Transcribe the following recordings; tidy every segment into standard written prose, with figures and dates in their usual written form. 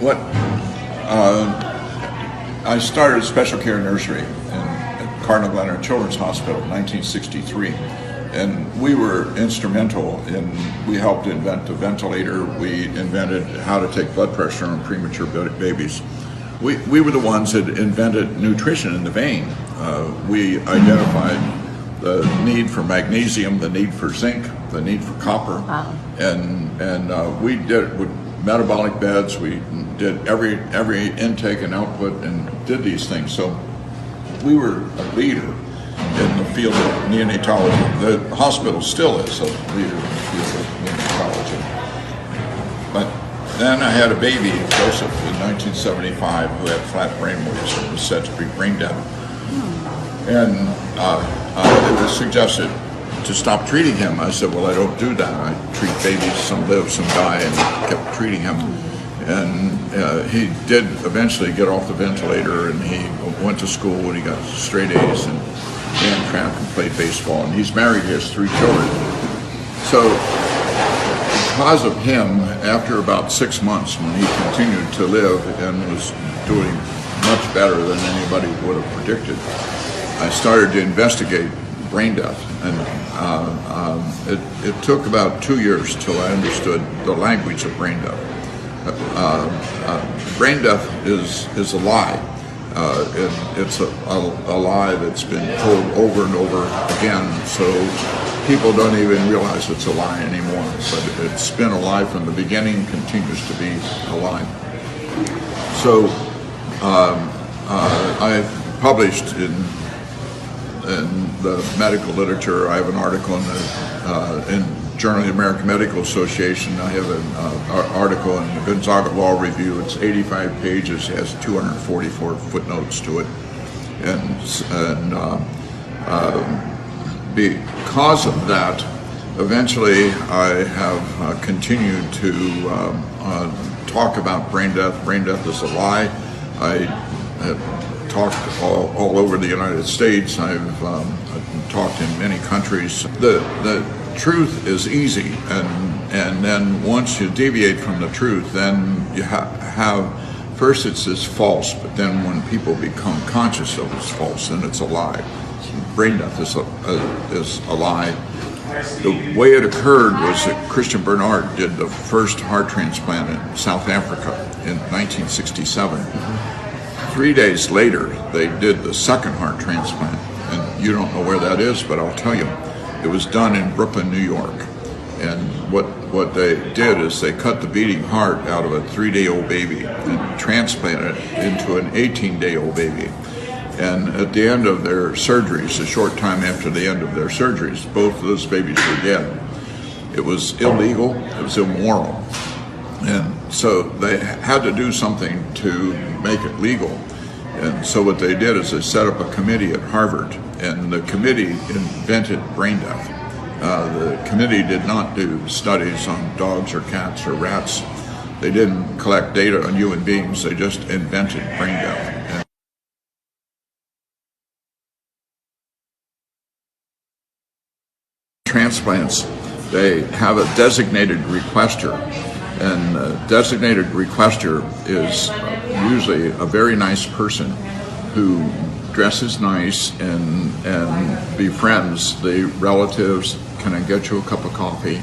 what I started a special care nursery at Cardinal Glenner Children's Hospital in 1963, and we were instrumental in, we helped invent the ventilator, we invented how to take blood pressure on premature babies. We were the ones that invented nutrition in the vein. We identified the need for magnesium, the need for zinc, the need for copper, and we did it with metabolic beds. We did every intake and output and did these things. So we were a leader in the field of neonatology. The hospital still is a leader in the field of neonatology. But then I had a baby, Joseph, in 1975, who had flat brain waves and was said to be brain dead. And it was suggested to stop treating him. I said, well, I don't do that. I treat babies, some live, some die, and kept treating him. And he did eventually get off the ventilator, and he went to school and he got straight A's and ran track and played baseball. And he's married, he has 3 children. So because of him, after about 6 months, when he continued to live and was doing much better than anybody would have predicted, I started to investigate brain death, and it took about 2 years till I understood the language of brain death. Brain death is a lie. It's a lie that's been told over and over again, so people don't even realize it's a lie anymore. But it's been a lie from the beginning, continues to be a lie. So I published in the medical literature. I have an article in Journal of the American Medical Association. I have an article in the Gonzaga Law Review. It's 85 pages, has 244 footnotes to it. And because of that, eventually I have continued to talk about brain death. Brain death is a lie. I have talked all over the United States. I've talked in many countries. The truth is easy, and then once you deviate from the truth, then you have first it's false, but then when people become conscious of it's false, then it's a lie. Brain death is a lie. The way it occurred was that Christian Barnard did the first heart transplant in South Africa in 1967. 3 days later, they did the second heart transplant, and you don't know where that is, but I'll tell you. It was done in Brooklyn, New York, and what they did is they cut the beating heart out of a 3-day-old baby and transplanted it into an 18-day-old baby. And at the end of their surgeries, a short time after the end of their surgeries, both of those babies were dead. It was illegal, it was immoral, and so they had to do something to make it legal. And so what they did is they set up a committee at Harvard, and the committee invented brain death. The committee did not do studies on dogs or cats or rats. They didn't collect data on human beings, they just invented brain death. And transplants, they have a designated requester, and a designated requester is usually a very nice person who dresses nice and befriends the relatives. Can I get you a cup of coffee?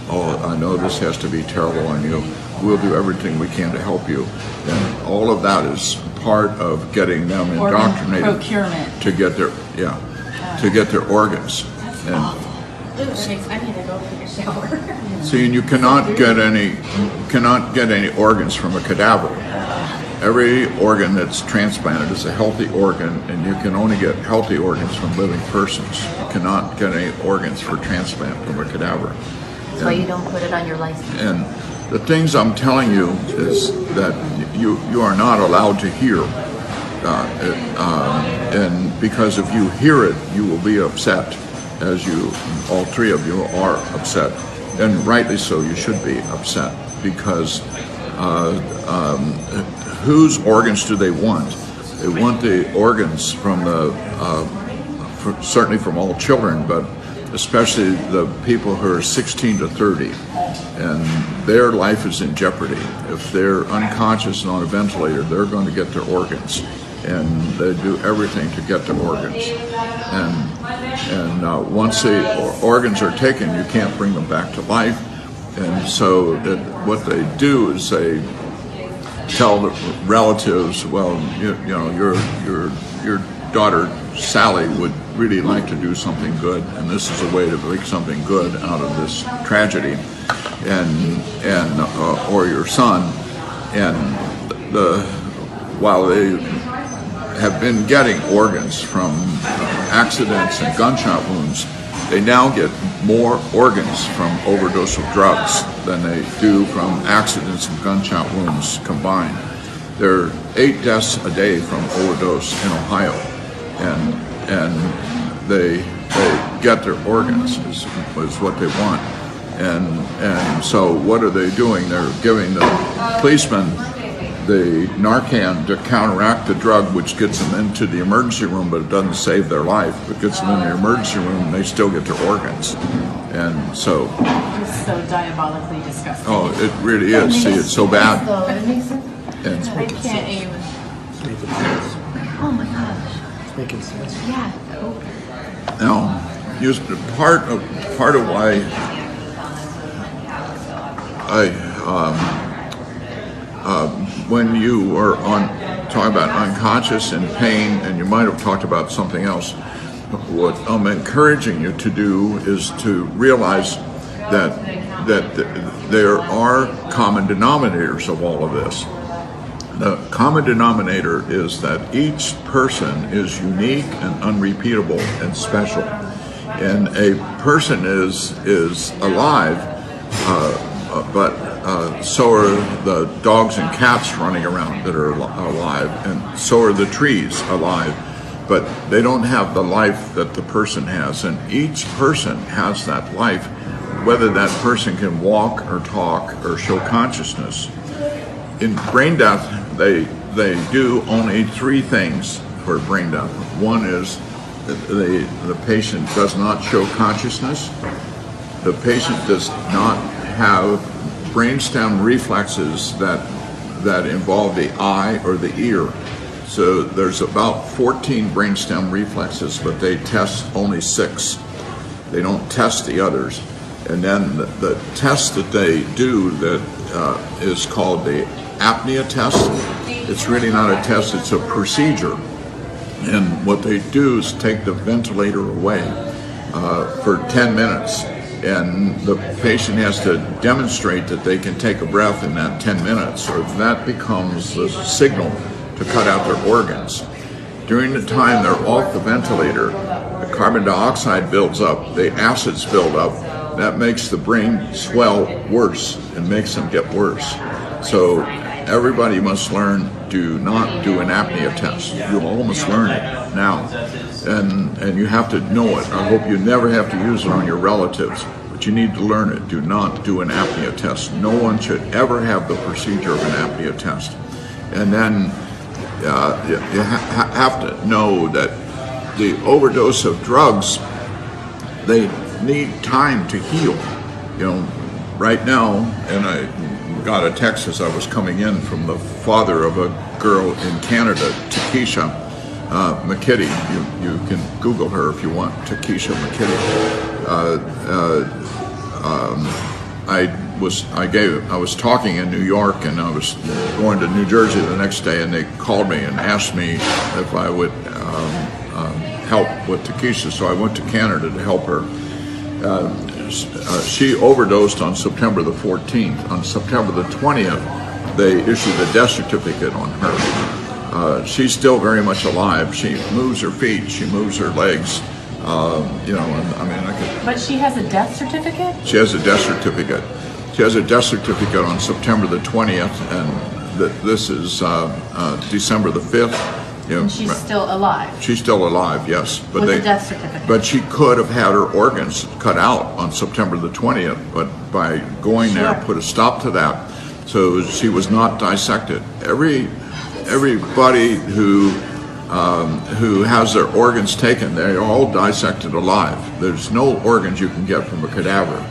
Oh, I know this has to be terrible on you. We'll do everything we can to help you. And all of that is part of getting them indoctrinated procurement to get their to get their organs. And I need to go take a shower. see, and you cannot get any organs from a cadaver. Every organ that's transplanted is a healthy organ, and you can only get healthy organs from living persons. You cannot get any organs for transplant from a cadaver. That's why you don't put it on your license. And the things I'm telling you is that you are not allowed to hear, and because if you hear it, you will be upset, as you, all 3 of you are upset, and rightly so. You should be upset because whose organs do they want? They want the organs from certainly from all children, but especially the people who are 16 to 30. and their life is in jeopardy. If they're unconscious and on a ventilator, they're going to get their organs, and they do everything to get their organs. And once the organs are taken, you can't bring them back to life. And so what they do is they tell the relatives, well, you know, your daughter Sally would really like to do something good, and this is a way to make something good out of this tragedy, or your son, and while they have been getting organs from accidents and gunshot wounds, they now get more organs from overdose of drugs than they do from accidents and gunshot wounds combined. There are 8 deaths a day from overdose in Ohio, and they get their organs is what they want. And so what are they doing? They're giving the policemen the Narcan to counteract the drug, which gets them into the emergency room, but it doesn't save their life. It gets them in the emergency room, and they still get their organs. And so, It's so diabolically disgusting. oh, it really is. See, it's so bad. Though, it makes sense. And I can't even. It's making sense. Oh my gosh. It's making sense. Yeah. now, just part of why when you are talking about unconscious and pain, and you might have talked about something else, what I'm encouraging you to do is to realize that there are common denominators of all of this. The common denominator is that each person is unique and unrepeatable and special. And a person is alive, but so are the dogs and cats running around that are alive, and so are the trees alive, but they don't have the life that the person has. And each person has that life, whether that person can walk or talk or show consciousness. In brain death, they do only 3 things for brain death. One is the patient does not show consciousness. The patient does not have brainstem reflexes that involve the eye or the ear. So there's about 14 brainstem reflexes, but they test only 6. They don't test the others. And then the test that they do that is called the apnea test. It's really not a test, it's a procedure. And what they do is take the ventilator away for 10 minutes. And the patient has to demonstrate that they can take a breath in that 10 minutes, or that becomes the signal to cut out their organs. During the time they're off the ventilator, the carbon dioxide builds up, the acids build up. That makes the brain swell worse and makes them get worse. So everybody must learn, do not do an apnea test. You'll almost learn it now. And you have to know it. I hope you never have to use it on your relatives, but you need to learn it. Do not do an apnea test. No one should ever have the procedure of an apnea test. And then you have to know that the overdose of drugs, they need time to heal. You know, right now, and I got a text as I was coming in from the father of a girl in Canada, Takesha McKitty. You can Google her if you want, Takesha McKitty. I was talking in New York, and I was going to New Jersey the next day, and they called me and asked me if I would help with Takesha. So I went to Canada to help her. She overdosed on September the 14th. On September the 20th, they issued a death certificate on her. She's still very much alive. She moves her feet, she moves her legs. You know, I mean, I could. But she has a death certificate? She has a death certificate. She has a death certificate on September the 20th, and this is December the 5th. You know, And she's still alive? She's still alive, yes. But With a death certificate? But she could have had her organs cut out on September the 20th, but by going there, Sure. put a stop to that. So she was not dissected. Everybody who has their organs taken, they're all dissected alive. There's no organs you can get from a cadaver.